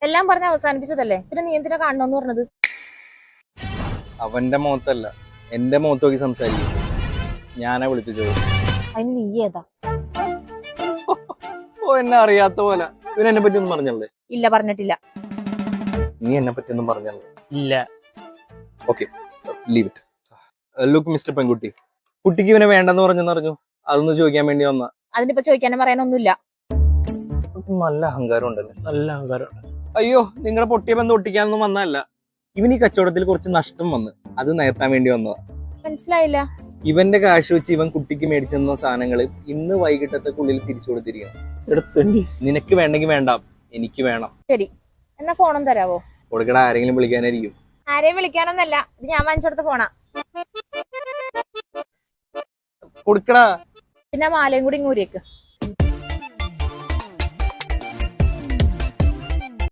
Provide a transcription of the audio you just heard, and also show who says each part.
Speaker 1: എല്ലാം പറഞ്ഞ് അവസാനിപ്പിച്ചതല്ലേ, പിന്നെ നീ എന്തിനാ കാണണമെന്ന് പറഞ്ഞത്?
Speaker 2: അവന്റെ മുഖത്തല്ല എന്റെ മുഖത്ത് നോക്കി സംസാരിക്കും. ഞാനാ വിളിപ്പിച്ചത്.
Speaker 1: അതിന് നീ ഏതാ?
Speaker 2: ഓ, എന്നെ അറിയാത്ത പോലെ. ഇവനെന്നെ പറ്റി ഒന്നും പറഞ്ഞല്ലേ?
Speaker 1: ഇല്ല, പറഞ്ഞിട്ടില്ല.
Speaker 2: നീ എന്നെ പറ്റി ഒന്നും പറഞ്ഞല്ലേ?
Speaker 3: ഇല്ല.
Speaker 2: Okay, leave it. Look mister പെൺകുട്ടി, കുട്ടിക്ക് ഇവനെ വേണ്ടെന്ന് പറഞ്ഞു. അതൊന്ന് ചോദിക്കാൻ വേണ്ടി വന്ന.
Speaker 1: അതിനിപ്പോ ചോദിക്കാനും പറയാനൊന്നുമില്ല.
Speaker 2: നല്ല അഹങ്കാരം ഉണ്ടല്ലേ?
Speaker 3: നല്ല അഹങ്കാരം.
Speaker 2: അയ്യോ, നിങ്ങളുടെ പൊട്ടിയ ബന്ധം ഒട്ടിക്കാനൊന്നും വന്നതല്ല. ഇവൻ ഈ കച്ചവടത്തിൽ കുറച്ച് നഷ്ടം വന്ന് അത് നികത്താൻ വേണ്ടി വന്നതാ.
Speaker 1: മനസ്സിലായില്ല.
Speaker 2: ഇവന്റെ കാശ് വെച്ച് ഇവൻ കുട്ടിക്ക് മേടിച്ചു തന്ന സാധനങ്ങൾ ഇന്ന് വൈകിട്ടത്തേക്കുള്ളിൽ തിരിച്ചു കൊടുത്തിരിക്കണം. നിനക്ക് വേണ്ടെങ്കിൽ വേണ്ട, എനിക്ക് വേണം.
Speaker 1: ശരി, എന്നാ ഫോണും തരാവോ?
Speaker 2: കൊടുക്കട, ആരെങ്കിലും വിളിക്കാനായിരിക്കും.
Speaker 1: ആരെയും വിളിക്കാനൊന്നല്ല, ഇത് ഞാൻ വാങ്ങിച്ചെടുത്ത് ഫോണാ.
Speaker 2: കൊടുക്കടാ.
Speaker 1: പിന്നെ മാലയും കൂടി ഇങ്ങൂരിയേക്ക്.